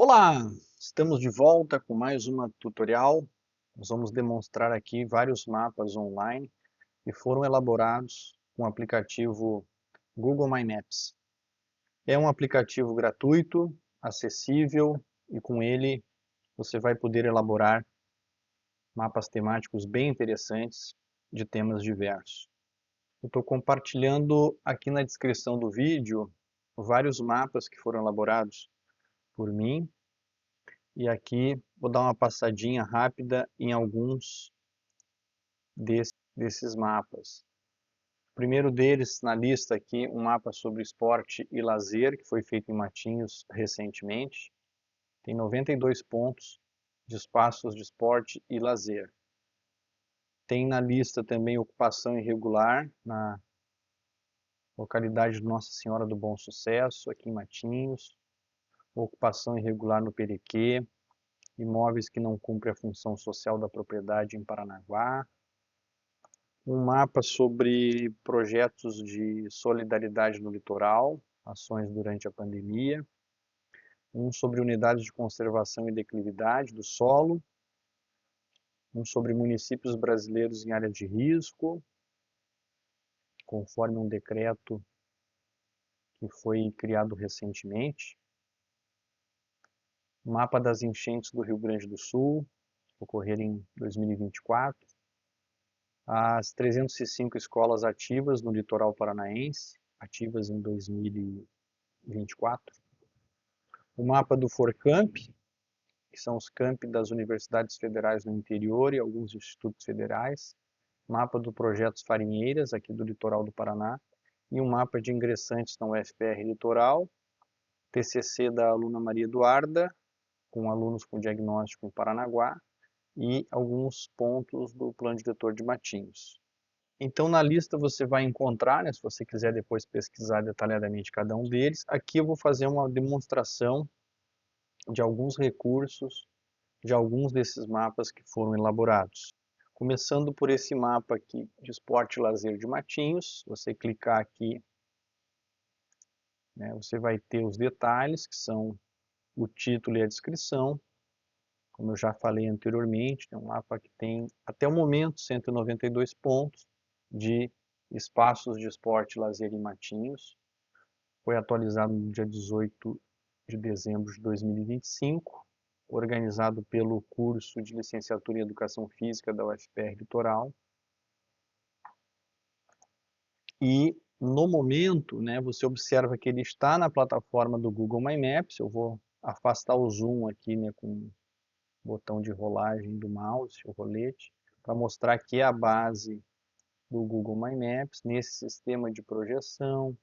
Olá, estamos de volta com mais uma tutorial. Nós vamos demonstrar aqui vários mapas online que foram elaborados com o aplicativo Google My Maps. É um aplicativo gratuito, acessível e com ele você vai poder elaborar mapas temáticos bem interessantes de temas diversos. Eu estou compartilhando aqui na descrição do vídeo vários mapas que foram elaborados por mim. E aqui vou dar uma passadinha rápida em alguns desses mapas. O primeiro deles na lista aqui, um mapa sobre esporte e lazer, que foi feito em Matinhos recentemente. Tem 92 pontos de espaços de esporte e lazer. Tem na lista também ocupação irregular, na localidade de Nossa Senhora do Bom Sucesso, aqui em Matinhos. Ocupação irregular no Perequê, imóveis que não cumprem a função social da propriedade em Paranaguá, um mapa sobre projetos de solidariedade no litoral, ações durante a pandemia, um sobre unidades de conservação e declividade do solo, um sobre municípios brasileiros em área de risco, conforme um decreto que foi criado recentemente, mapa das enchentes do Rio Grande do Sul, ocorreram em 2024, as 305 escolas ativas no litoral paranaense, ativas em 2024, o mapa do Forcamp, que são os campi das universidades federais no interior e alguns institutos federais, mapa do Projetos Farinheiras, aqui do litoral do Paraná, e um mapa de ingressantes na UFPR Litoral, TCC da aluna Maria Eduarda, com alunos com diagnóstico em Paranaguá, e alguns pontos do plano diretor de Matinhos. Então na lista você vai encontrar, né, se você quiser depois pesquisar detalhadamente cada um deles, aqui eu vou fazer uma demonstração de alguns recursos, de alguns desses mapas que foram elaborados. Começando por esse mapa aqui de esporte e lazer de Matinhos, você clicar aqui, né, você vai ter os detalhes, que são o título e a descrição. Como eu já falei anteriormente, é um mapa que tem, até o momento, 192 pontos de espaços de esporte e lazer em Matinhos. Foi atualizado no dia 18 de dezembro de 2025, organizado pelo curso de Licenciatura em Educação Física da UFPR Litoral. E no momento, né, você observa que ele está na plataforma do Google My Maps. Eu vou afastar o zoom aqui, né, com o botão de rolagem do mouse, o rolete, para mostrar que é a base do Google My Maps nesse sistema de projeção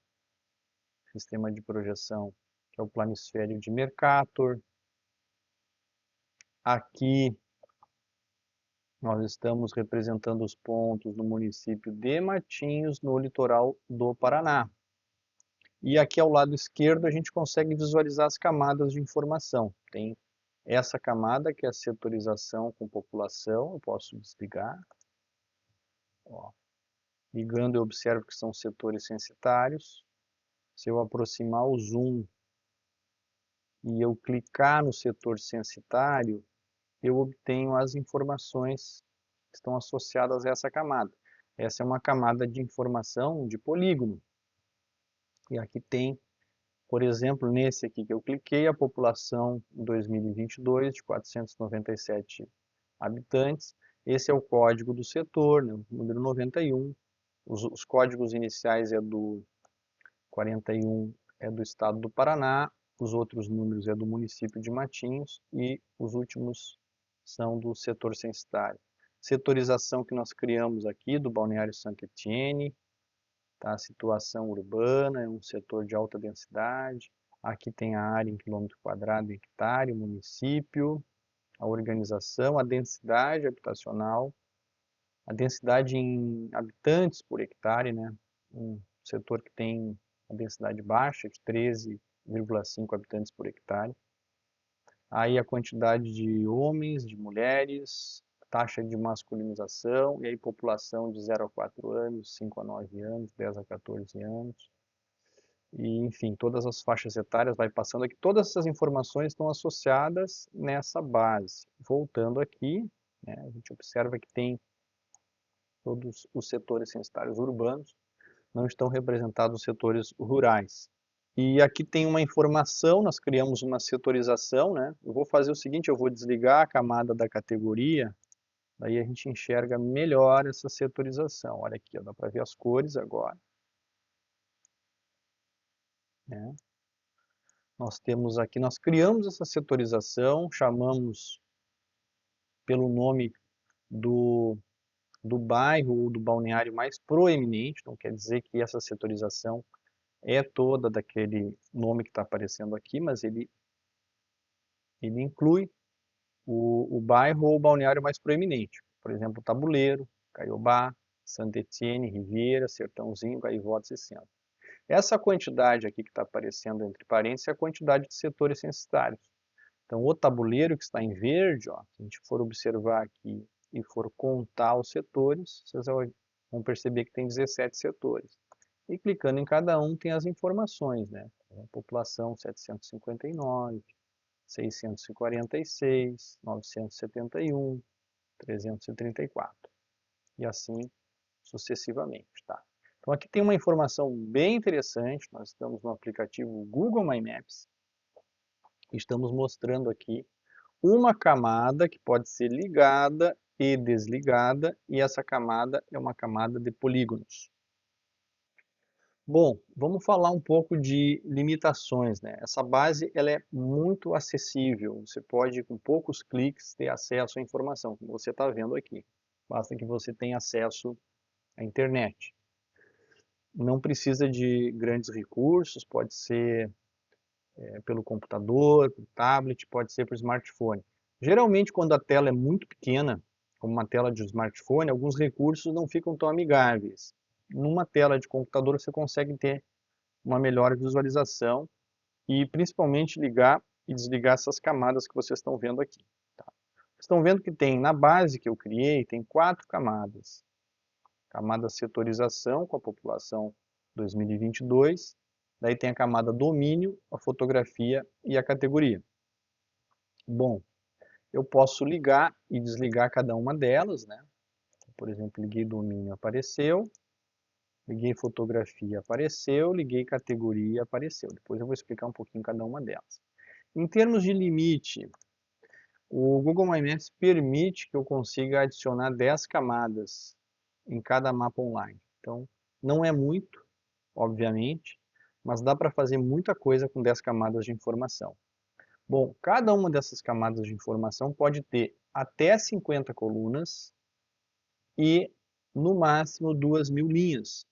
que é o planisfério de Mercator. Aqui nós estamos representando os pontos no município de Matinhos, no litoral do Paraná. E aqui ao lado esquerdo a gente consegue visualizar as camadas de informação. Tem essa camada que é a setorização com população, eu posso desligar. Ó. Ligando eu observo que são setores censitários. Se eu aproximar o zoom e eu clicar no setor censitário, eu obtenho as informações que estão associadas a essa camada. Essa é uma camada de informação de polígono. E aqui tem, por exemplo, nesse aqui que eu cliquei, a população em 2022 de 497 habitantes. Esse é o código do setor, né, o número 91. Os códigos iniciais é do 41, é do estado do Paraná, os outros números é do município de Matinhos e os últimos são do setor censitário. Setorização que nós criamos aqui do Balneário Saint-Étienne, tá? A situação urbana, é um setor de alta densidade. Aqui tem a área em quilômetro quadrado e hectare, o município, a organização, a densidade habitacional, a densidade em habitantes por hectare, né? Um setor que tem a densidade baixa, de 13,5 habitantes por hectare. Aí a quantidade de homens, de mulheres, taxa de masculinização, e aí população de 0 a 4 anos, 5 a 9 anos, 10 a 14 anos. e, enfim, todas as faixas etárias vai passando aqui. Todas essas informações estão associadas nessa base. Voltando aqui, né, a gente observa que tem todos os setores censitários urbanos, não estão representados os setores rurais. E aqui tem uma informação, nós criamos uma setorização, né? Eu vou fazer o seguinte, eu vou desligar a camada da categoria, daí a gente enxerga melhor essa setorização. Olha aqui, ó, dá para ver as cores agora. Né? Nós temos aqui, nós criamos essa setorização, chamamos pelo nome do bairro ou do balneário mais proeminente, então quer dizer que essa setorização é toda daquele nome que está aparecendo aqui, mas ele inclui o bairro ou o balneário mais proeminente. Por exemplo, Tabuleiro, Caiobá, Santa Etienne, Riviera, Sertãozinho, Gaivotas e Centro. Essa quantidade aqui que está aparecendo entre parênteses é a quantidade de setores censitários. Então, o tabuleiro que está em verde, ó, se a gente for observar aqui e for contar os setores, vocês vão perceber que tem 17 setores. E clicando em cada um tem as informações, né? A população 759, 646, 971, 334 e assim sucessivamente, tá? Então aqui tem uma informação bem interessante, nós estamos no aplicativo Google My Maps, estamos mostrando aqui uma camada que pode ser ligada e desligada, e essa camada é uma camada de polígonos. Bom, vamos falar um pouco de limitações, né? Essa base ela é muito acessível, você pode com poucos cliques ter acesso à informação, como você está vendo aqui. Basta que você tenha acesso à internet. Não precisa de grandes recursos, pode ser pelo computador, pelo tablet, pode ser por smartphone. Geralmente quando a tela é muito pequena, como uma tela de smartphone, alguns recursos não ficam tão amigáveis. Numa tela de computador você consegue ter uma melhor visualização e principalmente ligar e desligar essas camadas que vocês estão vendo aqui. Tá? Vocês estão vendo que tem, na base que eu criei, tem 4 camadas. Camada setorização com a população 2022, daí tem a camada domínio, a fotografia e a categoria. Bom, eu posso ligar e desligar cada uma delas, né? Por exemplo, liguei domínio, apareceu. Liguei fotografia, apareceu. Liguei categoria, apareceu. Depois eu vou explicar um pouquinho cada uma delas. Em termos de limite, o Google My Maps permite que eu consiga adicionar 10 camadas em cada mapa online. Então, não é muito, obviamente, mas dá para fazer muita coisa com 10 camadas de informação. Bom, cada uma dessas camadas de informação pode ter até 50 colunas e, no máximo, 2.000 linhas.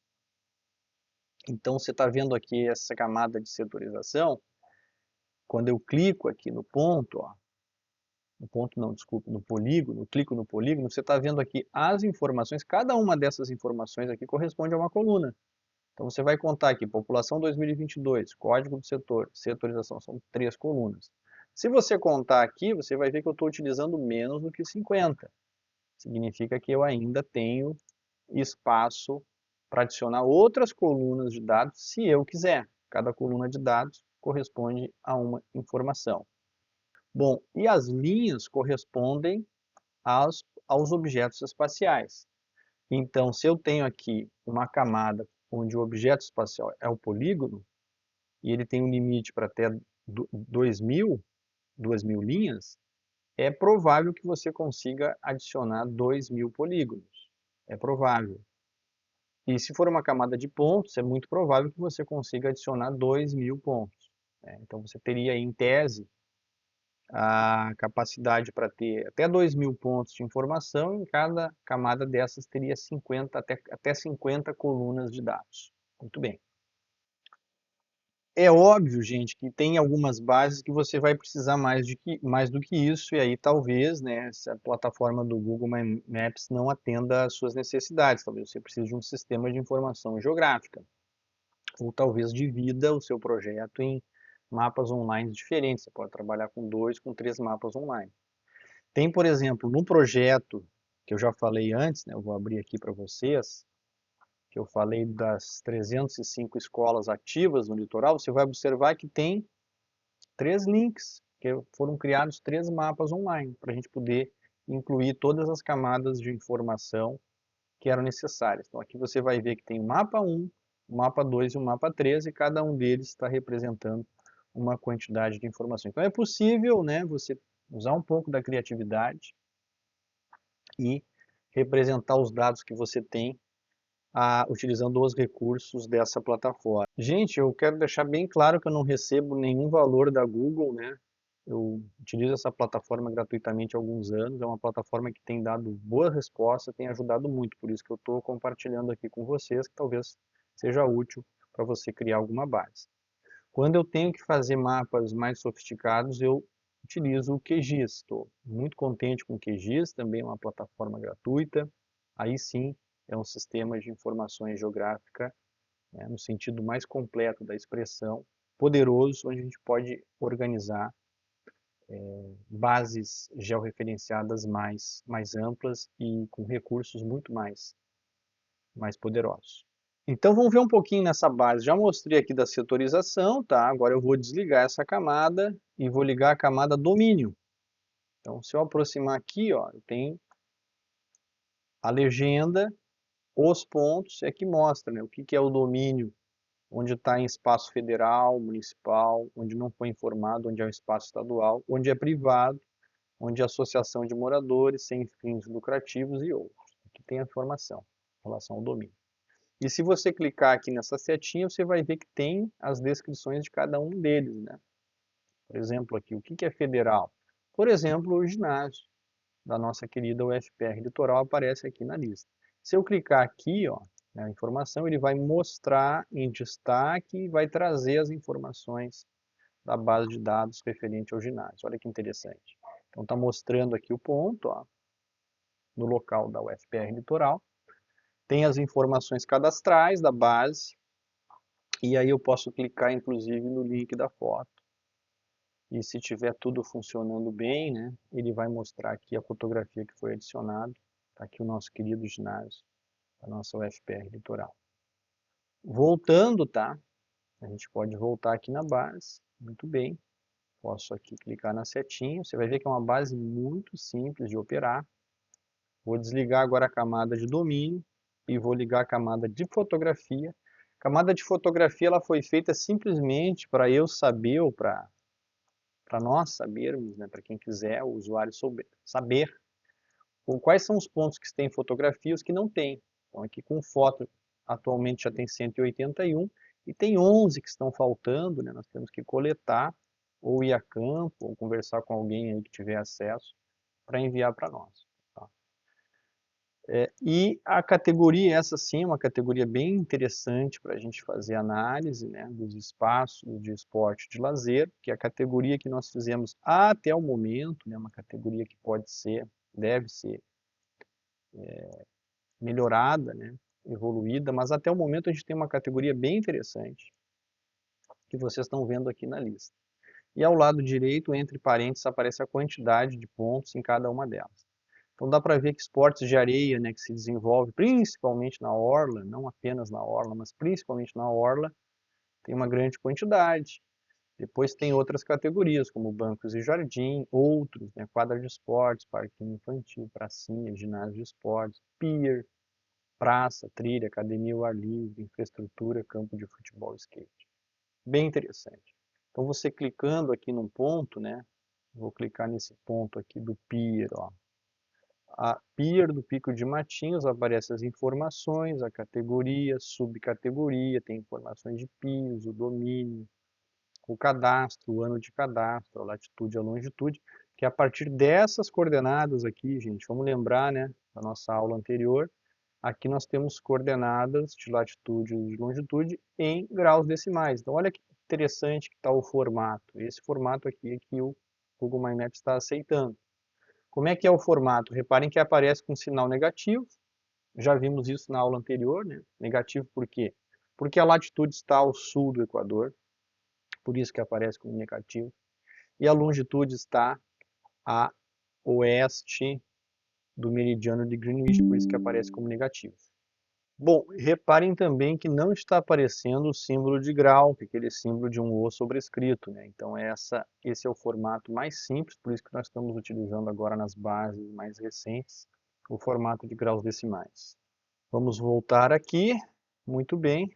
Então, você está vendo aqui essa camada de setorização. Quando eu clico aqui no ponto, ó, no ponto não, desculpa, no polígono, eu clico no polígono, você está vendo aqui as informações, cada uma dessas informações aqui corresponde a uma coluna. Então você vai contar aqui, população 2022, código do setor, setorização, são 3 colunas. Se você contar aqui, você vai ver que eu estou utilizando menos do que 50. Significa que eu ainda tenho espaço para adicionar outras colunas de dados, se eu quiser. Cada coluna de dados corresponde a uma informação. Bom, e as linhas correspondem aos objetos espaciais. Então, se eu tenho aqui uma camada onde o objeto espacial é o polígono, e ele tem um limite para até 2.000 linhas, é provável que você consiga adicionar 2.000 polígonos. É provável. E se for uma camada de pontos, é muito provável que você consiga adicionar 2.000 pontos. Então, você teria, em tese, a capacidade para ter até 2.000 pontos de informação, e em cada camada dessas teria 50, até 50 colunas de dados. Muito bem. É óbvio, gente, que tem algumas bases que você vai precisar mais do que isso, e aí talvez, né, se a plataforma do Google Maps não atenda às suas necessidades, talvez você precise de um sistema de informação geográfica, ou talvez divida o seu projeto em mapas online diferentes, você pode trabalhar com 2, com 3 mapas online. Tem, por exemplo, no projeto que eu já falei antes, né, eu vou abrir aqui para vocês, que eu falei das 305 escolas ativas no litoral, você vai observar que tem 3 links, que foram criados 3 mapas online, para a gente poder incluir todas as camadas de informação que eram necessárias. Então aqui você vai ver que tem o mapa 1, o mapa 2 e o mapa 3, e cada um deles está representando uma quantidade de informação. Então é possível, né, você usar um pouco da criatividade e representar os dados que você tem utilizando os recursos dessa plataforma. Gente, eu quero deixar bem claro que eu não recebo nenhum valor da Google, né? Eu utilizo essa plataforma gratuitamente há alguns anos, é uma plataforma que tem dado boa resposta, tem ajudado muito, por isso que eu estou compartilhando aqui com vocês, que talvez seja útil para você criar alguma base. Quando eu tenho que fazer mapas mais sofisticados, eu utilizo o QGIS. Estou muito contente com o QGIS, também é uma plataforma gratuita. Aí sim, é um sistema de informações geográfica, né, no sentido mais completo da expressão, poderoso, onde a gente pode organizar bases georreferenciadas mais amplas e com recursos muito mais poderosos. Então vamos ver um pouquinho nessa base. Já mostrei aqui da setorização, tá? Agora eu vou desligar essa camada e vou ligar a camada domínio. Então se eu aproximar aqui, ó, eu tenho a legenda, os pontos, é que mostra, né, o que é o domínio, onde está em espaço federal, municipal, onde não foi informado, onde é um espaço estadual, onde é privado, onde é associação de moradores, sem fins lucrativos e outros. Aqui tem a informação em relação ao domínio. E se você clicar aqui nessa setinha, você vai ver que tem as descrições de cada um deles, né? Por exemplo, aqui, o que é federal? Por exemplo, o ginásio da nossa querida UFPR Litoral aparece aqui na lista. Se eu clicar aqui, ó, na informação, ele vai mostrar em destaque e vai trazer as informações da base de dados referente ao ginásio. Olha que interessante. Então está mostrando aqui o ponto, ó, no local da UFPR Litoral. Tem as informações cadastrais da base, e aí eu posso clicar inclusive no link da foto. E se tiver tudo funcionando bem, né, ele vai mostrar aqui a fotografia que foi adicionada. Está aqui o nosso querido ginásio, a nossa UFPR Litoral. Voltando, tá? A gente pode voltar aqui na base. Muito bem. Posso aqui clicar na setinha. Você vai ver que é uma base muito simples de operar. Vou desligar agora a camada de domínio e vou ligar a camada de fotografia. A camada de fotografia ela foi feita simplesmente para eu saber, ou para nós sabermos, né, para quem quiser, o usuário saber quais são os pontos que têm fotografia e os que não têm. Então aqui com foto atualmente já tem 181 e tem 11 que estão faltando, né? Nós temos que coletar ou ir a campo ou conversar com alguém aí que tiver acesso para enviar para nós. Tá? E a categoria, essa sim é uma categoria bem interessante para a gente fazer análise, né, dos espaços de esporte de lazer, que é a categoria que nós fizemos até o momento, né, uma categoria que pode ser, deve ser melhorada, né, evoluída, mas até o momento a gente tem uma categoria bem interessante, que vocês estão vendo aqui na lista. E ao lado direito, entre parênteses, aparece a quantidade de pontos em cada uma delas. Então dá para ver que esportes de areia, né, que se desenvolve principalmente na orla, não apenas na orla, mas principalmente na orla, tem uma grande quantidade. Depois tem outras categorias, como bancos e jardim, outros, né, quadra de esportes, parquinho infantil, pracinha, ginásio de esportes, pier, praça, trilha, academia ao ar livre, infraestrutura, campo de futebol e skate. Bem interessante. Então você clicando aqui num ponto, né, vou clicar nesse ponto aqui do pier, ó. A pier do Pico de Matinhos aparece as informações, a categoria, subcategoria, tem informações de pios, o domínio, o cadastro, o ano de cadastro, a latitude e a longitude, que a partir dessas coordenadas aqui, gente, vamos lembrar, né, da nossa aula anterior, aqui nós temos coordenadas de latitude e de longitude em graus decimais. Então, olha que interessante que está o formato. Esse formato aqui é que o Google My Maps está aceitando. Como é que é o formato? Reparem que aparece com sinal negativo. Já vimos isso na aula anterior, né? Negativo por quê? Porque a latitude está ao sul do Equador, por isso que aparece como negativo. E a longitude está a oeste do meridiano de Greenwich, por isso que aparece como negativo. Bom, reparem também que não está aparecendo o símbolo de grau, que é aquele símbolo de um O sobrescrito, né? Então esse é o formato mais simples, por isso que nós estamos utilizando agora nas bases mais recentes, o formato de graus decimais. Vamos voltar aqui, muito bem,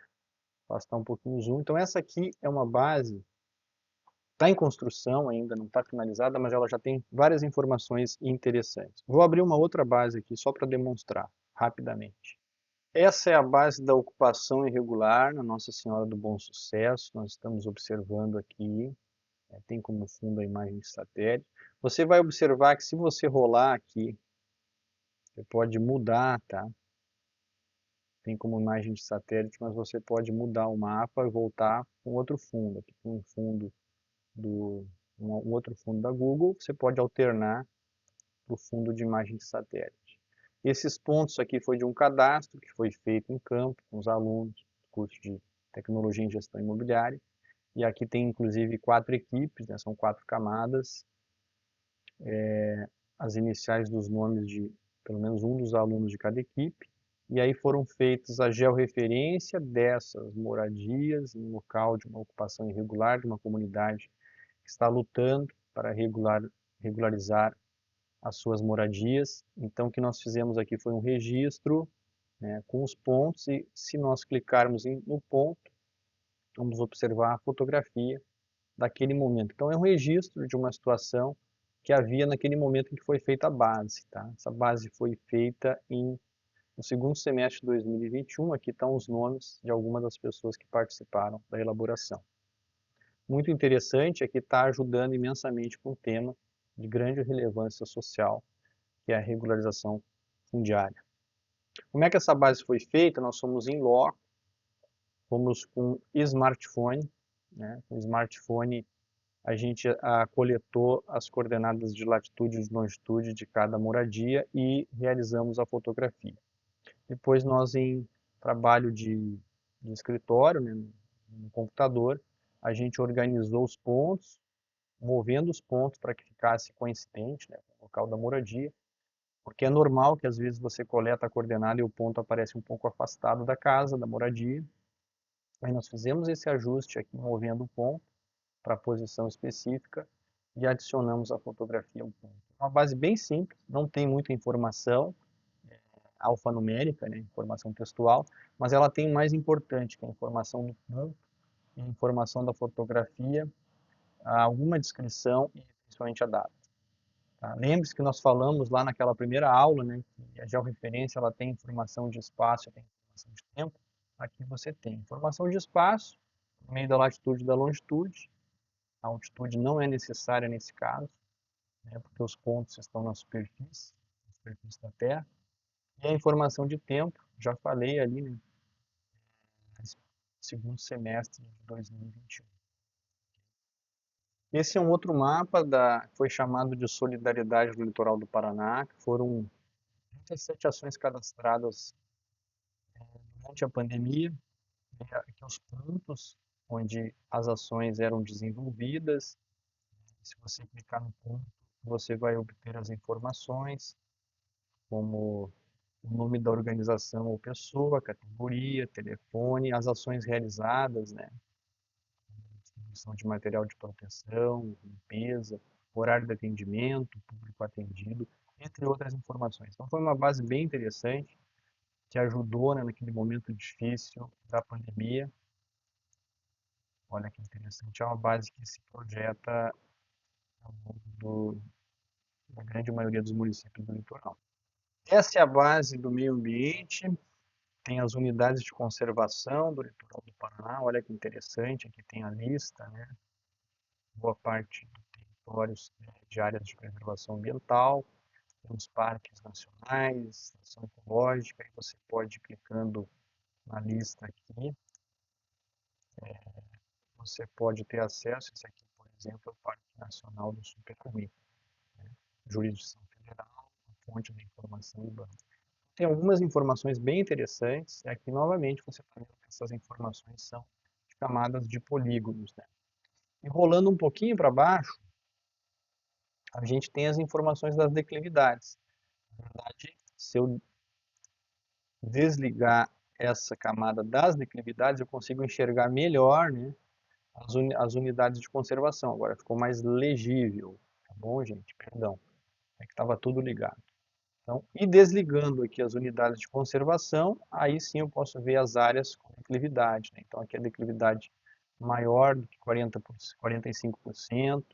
afastar um pouquinho o zoom. Então essa aqui é uma base, está em construção ainda, não está finalizada, mas ela já tem várias informações interessantes. Vou abrir uma outra base aqui só para demonstrar rapidamente. Essa é a base da ocupação irregular na Nossa Senhora do Bom Sucesso. Nós estamos observando aqui, tem como fundo a imagem de satélite. Você vai observar que se você rolar aqui, você pode mudar, tá? Tem como imagem de satélite, mas você pode mudar o mapa e voltar com outro fundo. Aqui tem um fundo um outro fundo da Google, você pode alternar para o fundo de imagem de satélite. Esses pontos aqui foi de um cadastro que foi feito em campo com os alunos do curso de Tecnologia em Gestão Imobiliária. E aqui tem inclusive 4 equipes, né, são 4 camadas, as iniciais dos nomes de pelo menos um dos alunos de cada equipe. E aí foram feitas a georreferência dessas moradias em local de uma ocupação irregular, de uma comunidade que está lutando para regularizar as suas moradias. Então, o que nós fizemos aqui foi um registro, né, com os pontos, e se nós clicarmos no ponto, vamos observar a fotografia daquele momento. Então, é um registro de uma situação que havia naquele momento em que foi feita a base. Tá? Essa base foi feita no segundo semestre de 2021. Aqui estão os nomes de algumas das pessoas que participaram da elaboração. Muito interessante, aqui está ajudando imensamente com um tema de grande relevância social, que é a regularização fundiária. Como é que essa base foi feita? Nós fomos em loco, fomos com smartphone, né? Com smartphone a gente coletou as coordenadas de latitude e de longitude de cada moradia e realizamos a fotografia. Depois nós, em trabalho de escritório, né, no computador, a gente organizou os pontos, movendo os pontos para que ficasse coincidente, né, com o local da moradia, porque é normal que às vezes você coleta a coordenada e o ponto aparece um pouco afastado da casa, da moradia. Aí nós fizemos esse ajuste aqui, movendo o ponto para a posição específica e adicionamos a fotografia ao ponto. Uma base bem simples, não tem muita informação alfanumérica, né, informação textual, mas ela tem o mais importante, que é a informação do ponto, a informação da fotografia, alguma descrição e principalmente a data. Tá? Lembre-se que nós falamos lá naquela primeira aula, né, que a georreferência ela tem informação de espaço, tem informação de tempo. Aqui você tem informação de espaço, por meio da latitude e da longitude. A altitude não é necessária nesse caso, né, porque os pontos estão na superfície da Terra. E a informação de tempo, já falei ali, né, segundo semestre de 2021. Esse é um outro mapa que foi chamado de Solidariedade do Litoral do Paraná, que foram 37 ações cadastradas durante a pandemia, aqui os pontos onde as ações eram desenvolvidas. Se você clicar no ponto, você vai obter as informações, como o nome da organização ou pessoa, categoria, telefone, as ações realizadas, né? Distribuição de material de proteção, limpeza, horário de atendimento, público atendido, entre outras informações. Então foi uma base bem interessante, que ajudou, né, naquele momento difícil da pandemia. Olha que interessante, é uma base que se projeta ao longo da grande maioria dos municípios do litoral. Essa é a base do meio ambiente, tem as unidades de conservação do litoral do Paraná, olha que interessante, aqui tem a lista, né? Boa parte dos territórios de áreas de preservação ambiental, temos parques nacionais, estação ecológica, e você pode ir clicando na lista aqui, você pode ter acesso, esse aqui, por exemplo, é o Parque Nacional do Super-Ruim, né? Jurisdição Federal, fonte de informação do banco. Tem algumas informações bem interessantes, e aqui novamente você está vendo que essas informações são de camadas de polígonos, né? E rolando um pouquinho para baixo, a gente tem as informações das declividades. Na verdade, se eu desligar essa camada das declividades, eu consigo enxergar melhor, né, as unidades de conservação. Agora ficou mais legível, tá bom, gente? Perdão, é que estava tudo ligado. Então, e desligando aqui as unidades de conservação, aí sim eu posso ver as áreas com declividade, né? Então aqui a declividade maior do que 45%,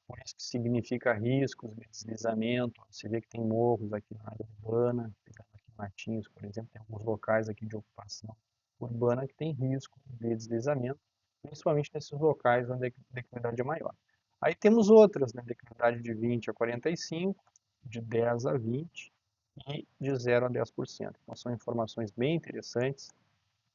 por isso que significa riscos de deslizamento. Você vê que tem morros aqui na área urbana, pegando aqui Matinhos, por exemplo, tem alguns locais aqui de ocupação urbana que tem risco de deslizamento, principalmente nesses locais onde a declividade é maior. Aí temos outras, né, declividade de 20 a 45, de 10 a 20 e de 0 a 10%. Então são informações bem interessantes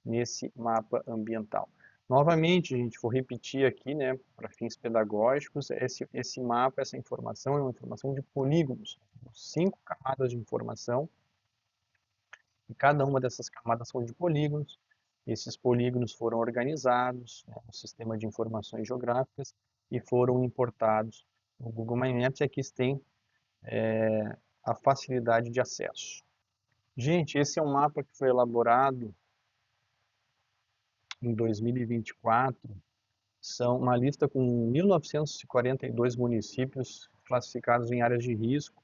nesse mapa ambiental. Novamente, a gente for repetir aqui, né, para fins pedagógicos, esse mapa, essa informação é uma informação de polígonos, 5 camadas de informação, e cada uma dessas camadas são de polígonos. Esses polígonos foram organizados, né, no sistema de informações geográficas e foram importados no Google My Maps, e aqui tem a facilidade de acesso. Gente, esse é um mapa que foi elaborado em 2024, são uma lista com 1942 municípios classificados em áreas de risco,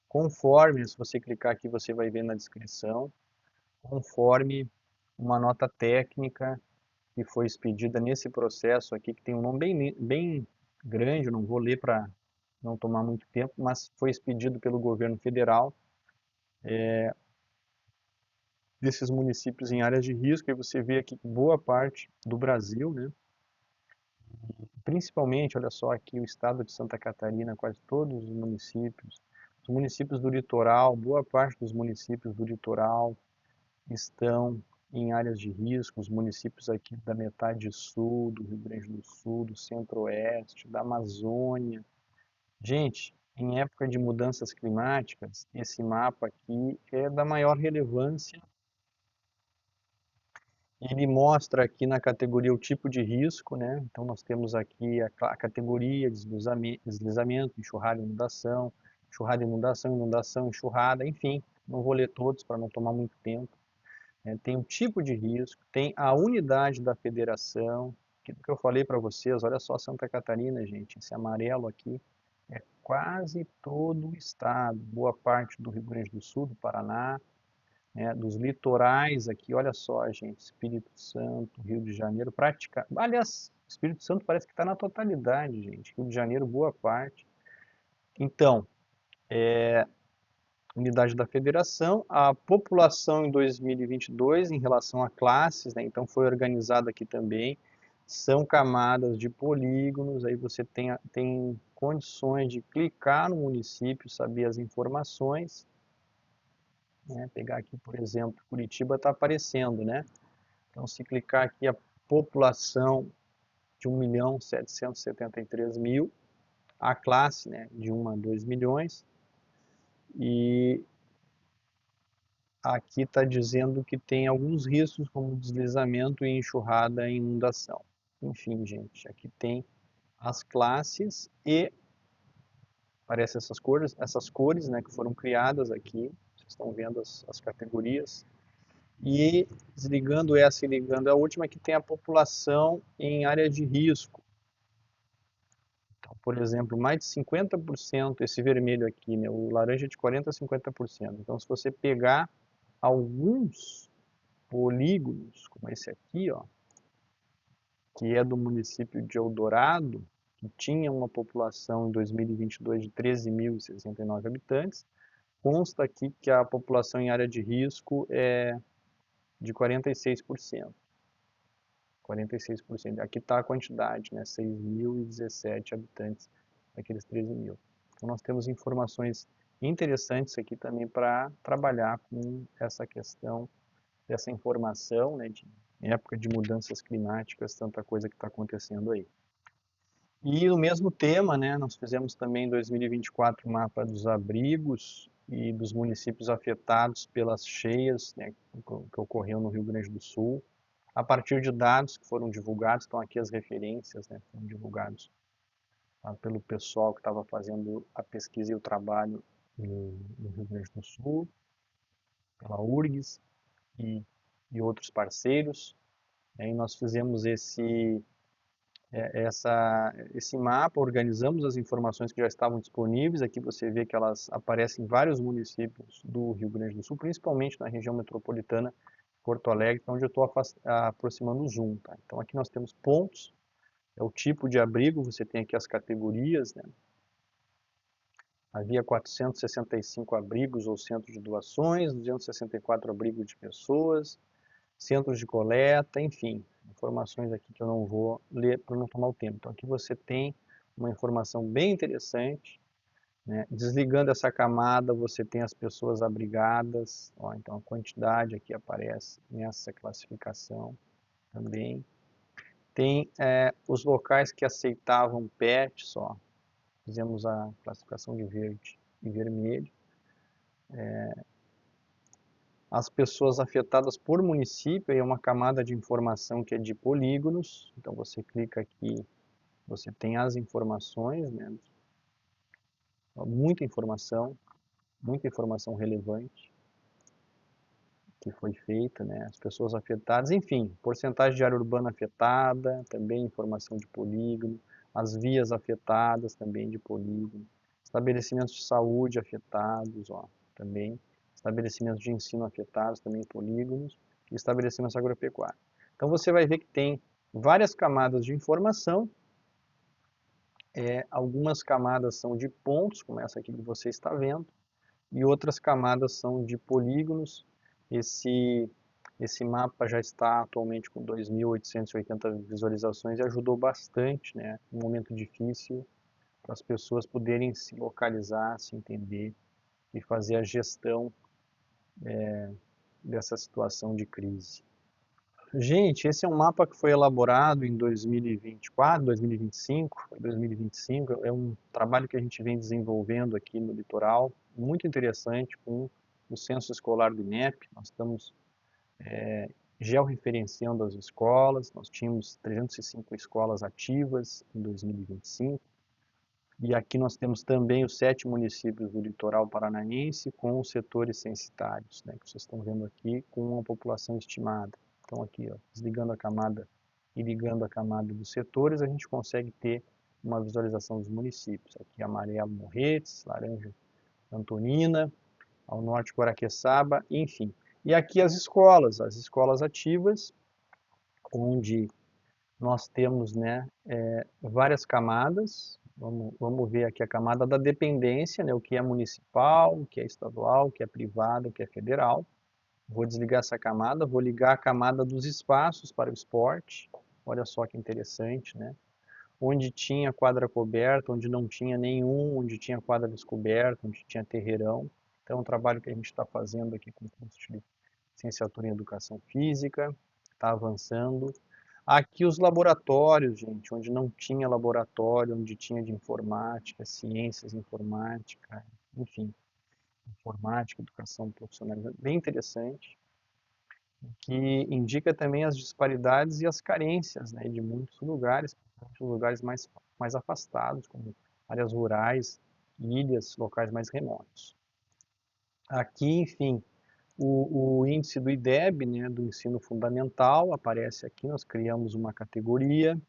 conforme, se você clicar aqui, você vai ver na descrição, conforme uma nota técnica que foi expedida nesse processo aqui, que tem um nome bem grande, eu não vou ler para não tomar muito tempo, mas foi expedido pelo governo federal, desses municípios em áreas de risco, e você vê aqui que boa parte do Brasil, né, principalmente, olha só, aqui o estado de Santa Catarina, quase todos os municípios do litoral, boa parte dos municípios do litoral estão em áreas de risco, os municípios aqui da metade sul, do Rio Grande do Sul, do centro-oeste, da Amazônia. Gente, em época de mudanças climáticas, esse mapa aqui é da maior relevância. Ele mostra aqui na categoria o tipo de risco, né? Então nós temos aqui a categoria deslizamento, enxurrada, inundação, inundação, enxurrada, enfim, não vou ler todos para não tomar muito tempo. Tem o tipo de risco, tem a unidade da federação, que eu falei para vocês, olha só Santa Catarina, gente, esse amarelo aqui é quase todo o estado, boa parte do Rio Grande do Sul, do Paraná, né, dos litorais aqui, olha só, gente, Espírito Santo, Rio de Janeiro, aliás, Espírito Santo parece que está na totalidade, gente, Rio de Janeiro, boa parte. Então, unidade da federação, a população em 2022 em relação a classes, né, então foi organizada aqui também, são camadas de polígonos, aí você tem condições de clicar no município, saber as informações, né? Pegar aqui, por exemplo, Curitiba está aparecendo, né? Então, se clicar aqui a população de 1.773.000, a classe, né, de 1 a 2 milhões, e aqui está dizendo que tem alguns riscos como deslizamento e enxurrada e inundação. Enfim, gente, aqui tem as classes e aparecem essas cores, né, que foram criadas aqui. Vocês estão vendo as categorias. E desligando essa e ligando a última, que tem a população em área de risco. Então, por exemplo, mais de 50%, esse vermelho aqui, né, o laranja é de 40% a 50%. Então, se você pegar alguns polígonos, como esse aqui, ó, que é do município de Eldorado, que tinha uma população em 2022 de 13.069 habitantes, consta aqui que a população em área de risco é de 46%. 46%. Aqui está a quantidade, né? 6.017 habitantes daqueles 13 mil. Então nós temos informações interessantes aqui também para trabalhar com essa questão dessa informação, né, de época de mudanças climáticas, tanta coisa que está acontecendo aí. E no mesmo tema, né, nós fizemos também em 2024 o mapa dos abrigos e dos municípios afetados pelas cheias, né, que ocorreu no Rio Grande do Sul, a partir de dados que foram divulgados, estão aqui as referências, né, foram divulgados pelo pessoal que estava fazendo a pesquisa e o trabalho no Rio Grande do Sul, pela URGS e e outros parceiros. Aí nós fizemos esse mapa, organizamos as informações que já estavam disponíveis. Aqui você vê que elas aparecem em vários municípios do Rio Grande do Sul, principalmente na região metropolitana, Porto Alegre, onde eu estou aproximando o zoom. Tá? Então aqui nós temos pontos, é o tipo de abrigo, você tem aqui as categorias, né? Havia 465 abrigos ou centros de doações, 264 abrigos de pessoas, centros de coleta, enfim, informações aqui que eu não vou ler para não tomar o tempo. Então aqui você tem uma informação bem interessante, né? Desligando essa camada, você tem as pessoas abrigadas, ó, então a quantidade aqui aparece nessa classificação também. Tem os locais que aceitavam PETs, ó, fizemos a classificação de verde e vermelho. As pessoas afetadas por município, aí é uma camada de informação que é de polígonos. Então você clica aqui, você tem as informações, né? Muita informação relevante que foi feita, né? As pessoas afetadas, enfim, porcentagem de área urbana afetada, também informação de polígono, as vias afetadas, também de polígono, estabelecimentos de saúde afetados, ó, também, estabelecimentos de ensino afetados, também polígonos, e estabelecimentos agropecuários. Então você vai ver que tem várias camadas de informação, algumas camadas são de pontos, como essa aqui que você está vendo, e outras camadas são de polígonos. Esse mapa já está atualmente com 2.880 visualizações e ajudou bastante, né? Um momento difícil para as pessoas poderem se localizar, se entender e fazer a gestão dessa situação de crise. Gente, esse é um mapa que foi elaborado em 2024, 2025, 2025, é um trabalho que a gente vem desenvolvendo aqui no litoral, muito interessante, com o censo escolar do INEP. Nós estamos georreferenciando as escolas, nós tínhamos 305 escolas ativas em 2025, e aqui nós temos também os 7 municípios do litoral paranaense com os setores censitários, né, que vocês estão vendo aqui, com uma população estimada. Então aqui, ó, desligando a camada e ligando a camada dos setores, a gente consegue ter uma visualização dos municípios. Aqui amarelo Morretes, laranja Antonina, ao norte Guaraqueçaba, enfim. E aqui as escolas ativas, onde nós temos, né, várias camadas. Vamos ver aqui a camada da dependência, né, o que é municipal, o que é estadual, o que é privado, o que é federal. Vou desligar essa camada, vou ligar a camada dos espaços para o esporte. Olha só que interessante, né? Onde tinha quadra coberta, onde não tinha nenhum, onde tinha quadra descoberta, onde tinha terreirão. Então, é um trabalho que a gente está fazendo aqui com o curso de licenciatura em Educação Física, está avançando. Aqui os laboratórios, gente, onde não tinha laboratório, onde tinha de informática, ciências informática, enfim, informática, educação profissional, bem interessante, que indica também as disparidades e as carências, né, de muitos lugares mais afastados, como áreas rurais, ilhas, locais mais remotos. Aqui, enfim, o índice do IDEB, né, do ensino fundamental, aparece aqui, nós criamos uma categoria.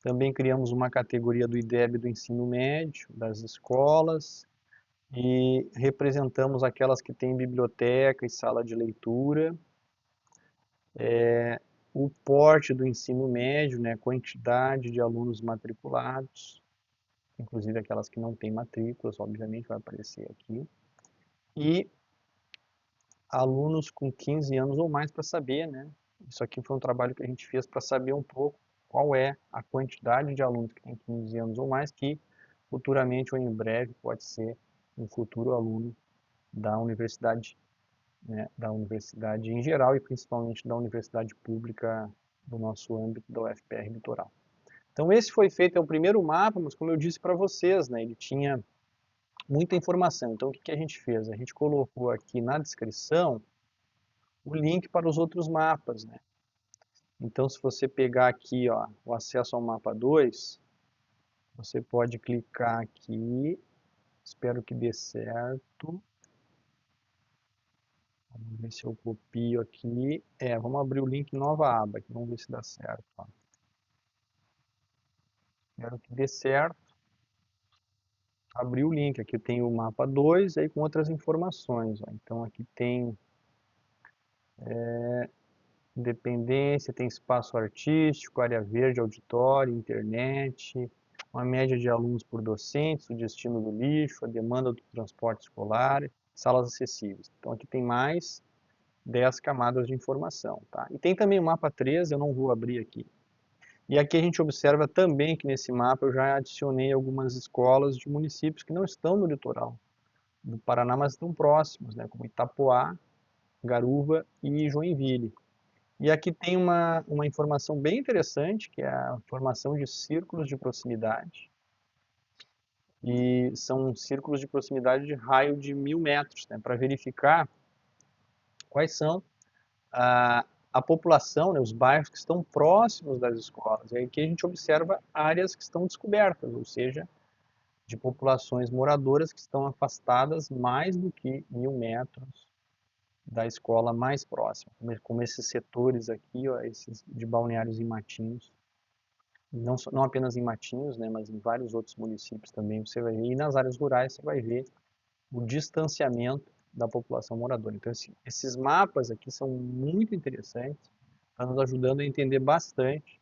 Também criamos uma categoria do IDEB do ensino médio, das escolas, e representamos aquelas que têm biblioteca e sala de leitura. O porte do ensino médio, né, quantidade de alunos matriculados, inclusive aquelas que não têm matrículas, obviamente vai aparecer aqui. E alunos com 15 anos ou mais para saber, né? Isso aqui foi um trabalho que a gente fez para saber um pouco qual é a quantidade de alunos que têm 15 anos ou mais, que futuramente ou em breve pode ser um futuro aluno da universidade, né, da universidade em geral e principalmente da universidade pública do nosso âmbito da UFPR Litoral. Então esse foi feito, é o primeiro mapa, mas como eu disse para vocês, né, ele tinha muita informação. Então o que a gente fez? A gente colocou aqui na descrição o link para os outros mapas, né? Então, se você pegar aqui, ó, o acesso ao mapa 2, você pode clicar aqui, espero que dê certo. Vamos ver se eu copio aqui. Vamos abrir o link em nova aba aqui, vamos ver se dá certo. Ó. Espero que dê certo. Abri o link, aqui tem o mapa 2, aí com outras informações. Ó. Então aqui tem independência, tem espaço artístico, área verde, auditório, internet, uma média de alunos por docentes, o destino do lixo, a demanda do transporte escolar, salas acessíveis. Então aqui tem mais 10 camadas de informação. Tá? E tem também o mapa 3, eu não vou abrir aqui. E aqui a gente observa também que nesse mapa eu já adicionei algumas escolas de municípios que não estão no litoral do Paraná, mas estão próximos, né, como Itapoá, Garuva e Joinville. E aqui tem uma informação bem interessante, que é a formação de círculos de proximidade. E são círculos de proximidade de raio de 1.000 metros, né, para verificar quais são a população, né, os bairros que estão próximos das escolas. E aqui a gente observa áreas que estão descobertas, ou seja, de populações moradoras que estão afastadas mais do que 1.000 metros da escola mais próxima, como esses setores aqui, ó, esses de Balneários e Matinhos, não apenas em Matinhos, né, mas em vários outros municípios também você vai ver, e nas áreas rurais você vai ver o distanciamento da população moradora. Então esses mapas aqui são muito interessantes, estão nos ajudando a entender bastante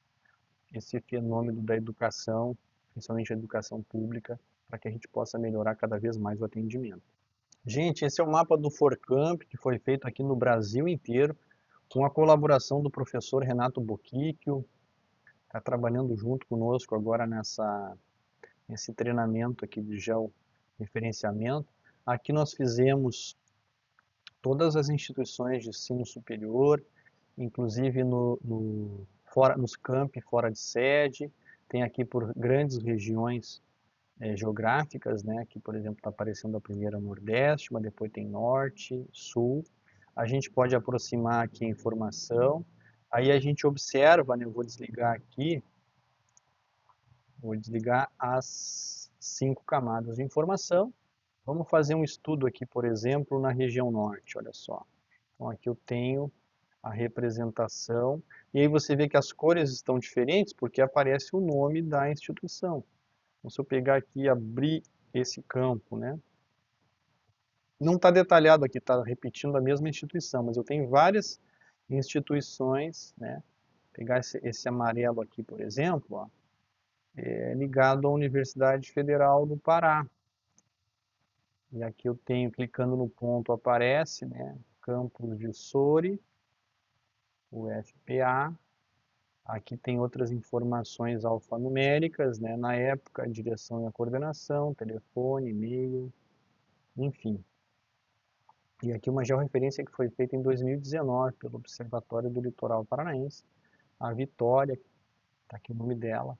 esse fenômeno da educação, principalmente a educação pública, para que a gente possa melhorar cada vez mais o atendimento. Gente, esse é o mapa do Forcamp, que foi feito aqui no Brasil inteiro, com a colaboração do professor Renato Boquicchio, está trabalhando junto conosco agora nesse treinamento aqui de georreferenciamento. Aqui nós fizemos todas as instituições de ensino superior, inclusive nos campi fora de sede, tem aqui por grandes regiões geográficas, né? Aqui, por exemplo, está aparecendo a primeira Nordeste, mas depois tem Norte, Sul. A gente pode aproximar aqui a informação. Aí a gente observa, né? Eu vou desligar aqui, vou desligar as 5 camadas de informação. Vamos fazer um estudo aqui, por exemplo, na região Norte, olha só. Então aqui eu tenho a representação, e aí você vê que as cores estão diferentes porque aparece o nome da instituição. Então, se eu pegar aqui e abrir esse campo, né? Não está detalhado aqui, está repetindo a mesma instituição, mas eu tenho várias instituições, né? Pegar esse amarelo aqui, por exemplo, ó, é ligado à Universidade Federal do Pará. E aqui eu tenho, clicando no ponto, aparece, né? Campus de Soure, UFPA. Aqui tem outras informações alfanuméricas, né? Na época, a direção e a coordenação, telefone, e-mail, enfim. E aqui uma georreferência que foi feita em 2019 pelo Observatório do Litoral Paranaense, a Vitória, está aqui o nome dela.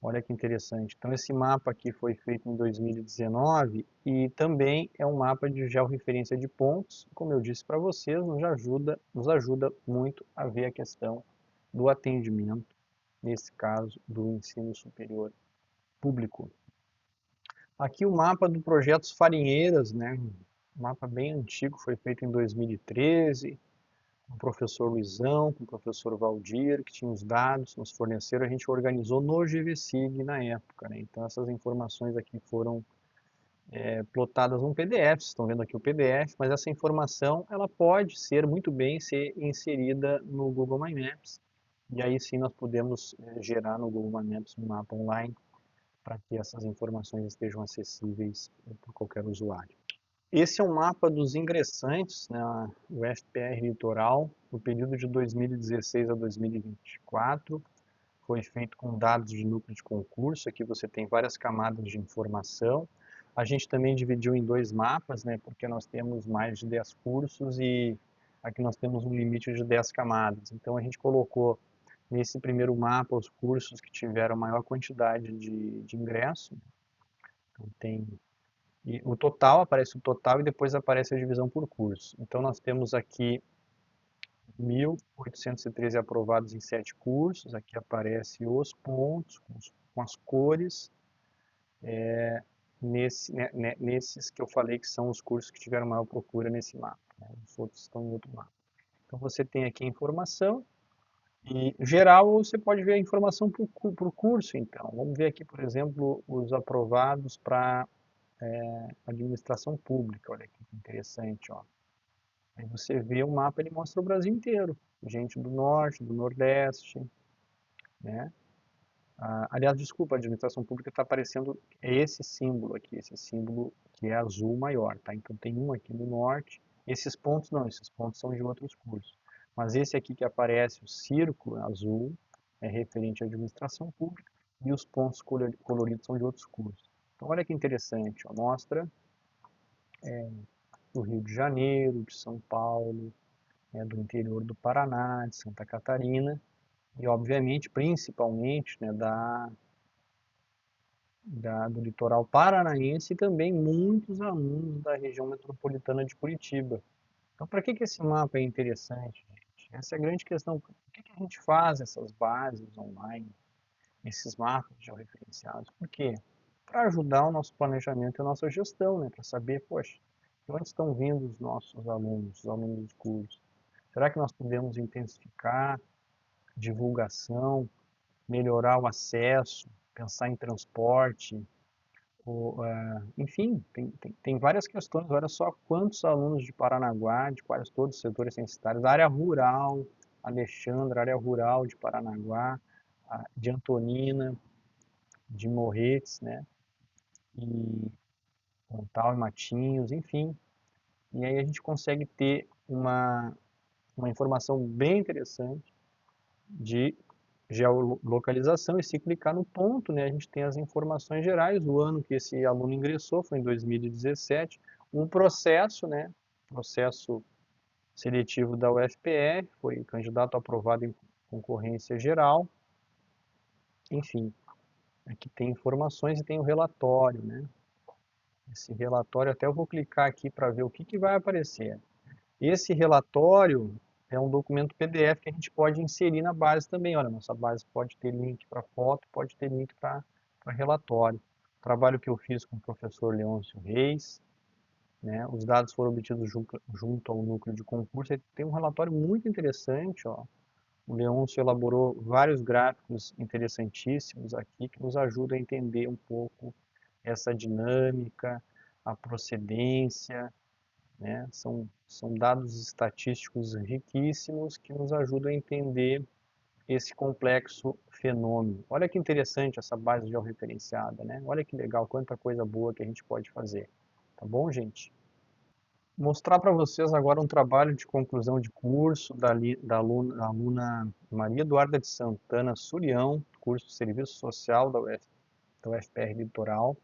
Olha que interessante. Então esse mapa aqui foi feito em 2019 e também é um mapa de georreferência de pontos. Como eu disse para vocês, nos ajuda muito a ver a questão do atendimento, nesse caso do ensino superior público. Aqui o mapa do projeto Farinheiras, né? Um mapa bem antigo, foi feito em 2013, com o professor Luizão, com o professor Valdir, que tinha os dados, nos forneceram, a gente organizou no GVSIG na época, né? Então essas informações aqui foram plotadas num PDF, vocês estão vendo aqui o PDF, mas essa informação ela pode ser muito bem ser inserida no Google My Maps, e aí sim nós podemos gerar no Google My Maps um mapa online para que essas informações estejam acessíveis por qualquer usuário. Esse é um mapa dos ingressantes na UFPR Litoral no período de 2016 a 2024. Foi feito com dados de núcleo de concurso. Aqui você tem várias camadas de informação. A gente também dividiu em 2 mapas, né, porque nós temos mais de 10 cursos e aqui nós temos um limite de 10 camadas. Então a gente colocou nesse primeiro mapa os cursos que tiveram maior quantidade de ingresso. Então tem o total, aparece o total e depois aparece a divisão por curso. Então nós temos aqui 1.813 aprovados em 7 cursos, aqui aparece os pontos com as cores, nesses que eu falei que são os cursos que tiveram maior procura nesse mapa, né? Os outros estão em outro mapa. Então você tem aqui a informação, e geral você pode ver a informação para o curso, então. Vamos ver aqui, por exemplo, os aprovados para administração pública. Olha que interessante, ó. Aí você vê o mapa, ele mostra o Brasil inteiro. Gente do norte, do nordeste, né? Aliás, desculpa, a administração pública está aparecendo esse símbolo aqui, esse símbolo que é azul maior, tá? Então tem um aqui no norte, esses pontos não, esses pontos são de outros cursos. Mas esse aqui que aparece, o círculo azul, é referente à administração pública, e os pontos coloridos são de outros cursos. Então olha que interessante, ó, mostra do Rio de Janeiro, de São Paulo, né, do interior do Paraná, de Santa Catarina, e obviamente, principalmente, né, do litoral paranaense e também muitos alunos da região metropolitana de Curitiba. Então, para que esse mapa é interessante, gente? Essa é a grande questão. Por que a gente faz essas bases online, esses mapas georreferenciados? Por quê? Para ajudar o nosso planejamento e a nossa gestão, né? Para saber, poxa, de onde estão vindo os nossos alunos, os alunos dos cursos? Será que nós podemos intensificar divulgação, melhorar o acesso, pensar em transporte, enfim, tem várias questões. Olha só quantos alunos de Paranaguá, de quase todos os setores censitários, da área rural, Alexandre, área rural de Paranaguá, de Antonina, de Morretes, né? E Pontal e Matinhos, enfim. E aí a gente consegue ter uma informação bem interessante de geolocalização, e se clicar no ponto, né, a gente tem as informações gerais. O ano que esse aluno ingressou foi em 2017, um processo, né, processo seletivo da UFPR, foi candidato aprovado em concorrência geral, enfim, aqui tem informações e tem o relatório, né, esse relatório, até eu vou clicar aqui para ver o que vai aparecer. Esse relatório é um documento PDF que a gente pode inserir na base também. Olha, nossa base pode ter link para foto, pode ter link para relatório. O trabalho que eu fiz com o professor Leôncio Reis, né, os dados foram obtidos junto ao núcleo de concurso. Tem um relatório muito interessante, ó. O Leôncio elaborou vários gráficos interessantíssimos aqui que nos ajudam a entender um pouco essa dinâmica, a procedência, né? São dados estatísticos riquíssimos que nos ajudam a entender esse complexo fenômeno. Olha que interessante essa base georreferenciada, né? Olha que legal, quanta coisa boa que a gente pode fazer. Tá bom, gente? Mostrar para vocês agora um trabalho de conclusão de curso da aluna Maria Eduarda de Santana Surião, curso de Serviço Social da UFPR Litoral.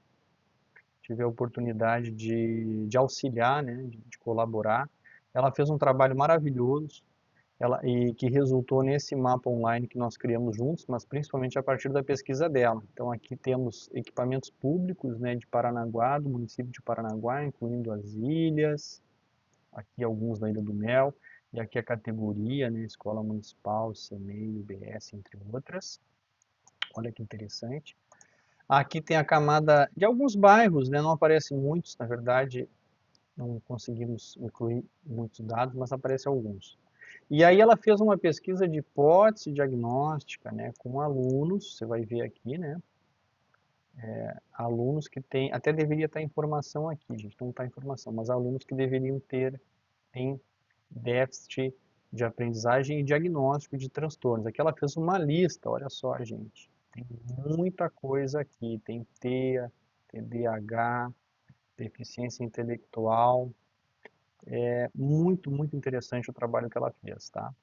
Tive a oportunidade de auxiliar, né, de colaborar. Ela fez um trabalho maravilhoso, e que resultou nesse mapa online que nós criamos juntos, mas principalmente a partir da pesquisa dela. Então aqui temos equipamentos públicos, né, de Paranaguá, do município de Paranaguá, incluindo as ilhas, aqui alguns da Ilha do Mel, e aqui a categoria, né, Escola Municipal, CEMEI, UBS, entre outras. Olha que interessante. Aqui tem a camada de alguns bairros, né? Não aparecem muitos, na verdade, não conseguimos incluir muitos dados, mas aparecem alguns. E aí ela fez uma pesquisa de hipótese diagnóstica, né, com alunos, você vai ver aqui, né? Alunos que têm, até deveria estar informação aqui, gente, não está informação, mas alunos que deveriam ter em déficit de aprendizagem e diagnóstico de transtornos. Aqui ela fez uma lista, olha só, gente. Tem muita coisa aqui, tem TEA, TDAH, deficiência intelectual. É muito interessante o trabalho que ela fez, tá?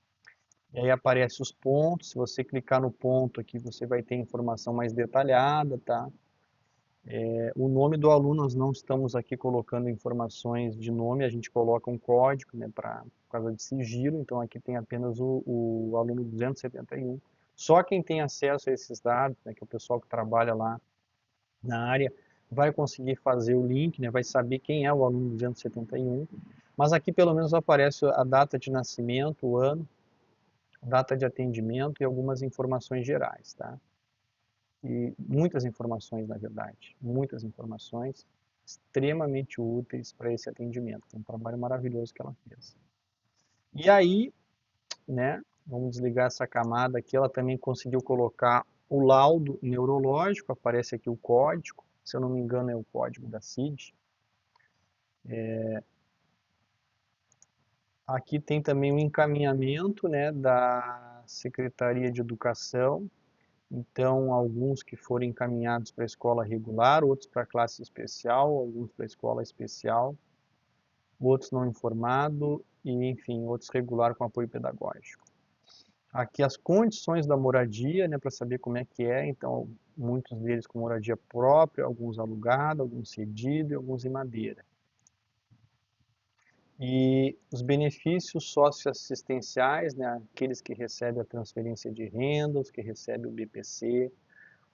E aí aparece os pontos, se você clicar no ponto aqui, você vai ter informação mais detalhada, tá? O nome do aluno, nós não estamos aqui colocando informações de nome, a gente coloca um código, né, por causa de sigilo, então aqui tem apenas o aluno 271. Só quem tem acesso a esses dados, né, que é o pessoal que trabalha lá na área, vai conseguir fazer o link, né, vai saber quem é o aluno 271. Mas aqui pelo menos aparece a data de nascimento, o ano, data de atendimento e algumas informações gerais, tá? e muitas informações, na verdade, muitas informações extremamente úteis para esse atendimento. Foi um trabalho maravilhoso que ela fez. E aí, né, vamos desligar essa camada aqui, ela também conseguiu colocar o laudo neurológico, aparece aqui o código, se eu não me engano é o código da CID. Aqui tem também o encaminhamento, né, da Secretaria de Educação. Então, alguns que foram encaminhados para a escola regular, outros para a classe especial, alguns para a escola especial, outros não informado e, enfim, outros regular com apoio pedagógico. Aqui as condições da moradia, né, para saber como é que é. Então, muitos deles com moradia própria, alguns alugados, alguns cedidos e alguns em madeira. E os benefícios socioassistenciais, né, aqueles que recebem a transferência de renda, os que recebem o BPC,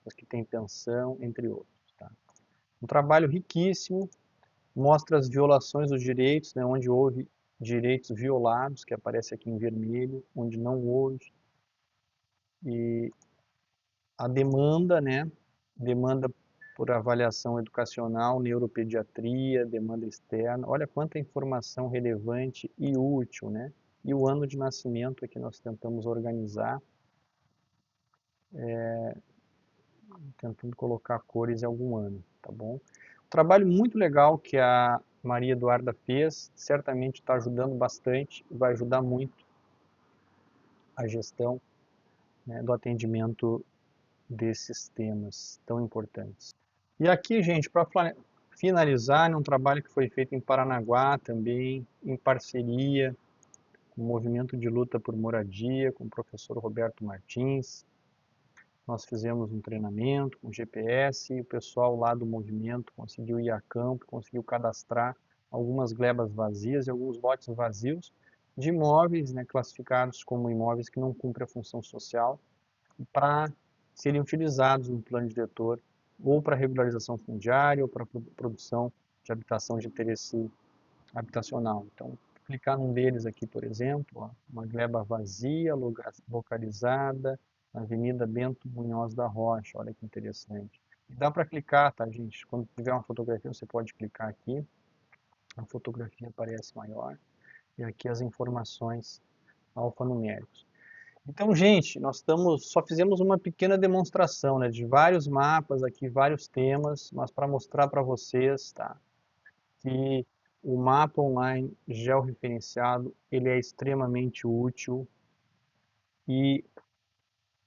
os que têm pensão, entre outros. Tá? Um trabalho riquíssimo, mostra as violações dos direitos, né, onde houve direitos violados, que aparece aqui em vermelho, onde não houve, e a demanda, né, demanda por avaliação educacional, neuropediatria, demanda externa, olha quanta informação relevante e útil, né? E o ano de nascimento é que nós tentamos organizar, tentando colocar cores em algum ano, tá bom? Um trabalho muito legal que a Maria Eduarda fez, certamente está ajudando bastante, vai ajudar muito a gestão, né, do atendimento desses temas tão importantes. E aqui, gente, para finalizar, um trabalho que foi feito em Paranaguá também, em parceria com o Movimento de Luta por Moradia, com o professor Roberto Martins. Nós fizemos um treinamento com GPS e o pessoal lá do movimento conseguiu ir a campo, conseguiu cadastrar algumas glebas vazias e alguns lotes vazios de imóveis, né, classificados como imóveis que não cumprem a função social, para serem utilizados no plano diretor ou para regularização fundiária ou para produção de habitação de interesse habitacional. Então, clicar num deles aqui, por exemplo, ó, uma gleba vazia, localizada na Avenida Bento Munhoz da Rocha, olha que interessante. E dá para clicar, tá, gente? Quando tiver uma fotografia, você pode clicar aqui, a fotografia aparece maior, e aqui as informações alfanuméricos. Então, gente, só fizemos uma pequena demonstração, né, de vários mapas aqui, vários temas, mas para mostrar para vocês, tá, que o mapa online georreferenciado, ele é extremamente útil e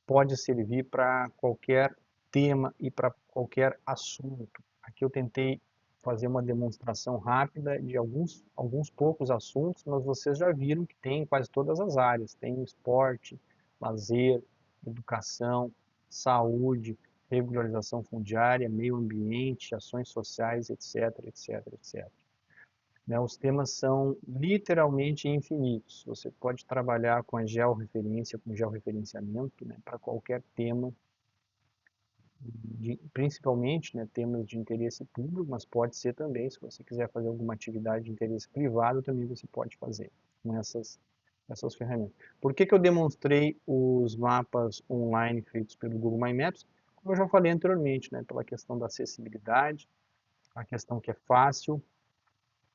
pode servir para qualquer tema e para qualquer assunto. Aqui eu tentei fazer uma demonstração rápida de alguns poucos assuntos, mas vocês já viram que tem em quase todas as áreas. Tem esporte, lazer, educação, saúde, regularização fundiária, meio ambiente, ações sociais, etc, etc, etc. Né, os temas são literalmente infinitos. Você pode trabalhar com a georreferência, com georreferenciamento, né, para qualquer tema, principalmente, né, temas de interesse público, mas pode ser também, se você quiser fazer alguma atividade de interesse privado, também você pode fazer com essas ferramentas. Por que eu demonstrei os mapas online feitos pelo Google My Maps? Como eu já falei anteriormente, né, pela questão da acessibilidade, a questão que é fácil.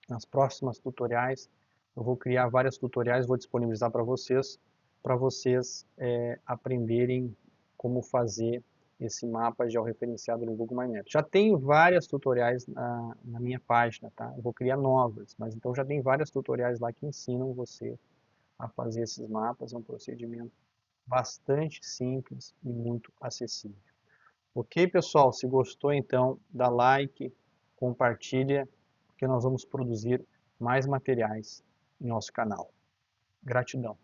Nas próximas tutoriais, eu vou criar vários tutoriais, vou disponibilizar para vocês aprenderem como fazer esse mapa georreferenciado no Google My Maps. Já tem vários tutoriais na minha página, tá? Eu vou criar novas, mas então já tem vários tutoriais lá que ensinam você a fazer esses mapas, é um procedimento bastante simples e muito acessível. Ok, pessoal? Se gostou, então, dá like, compartilha, porque nós vamos produzir mais materiais em nosso canal. Gratidão.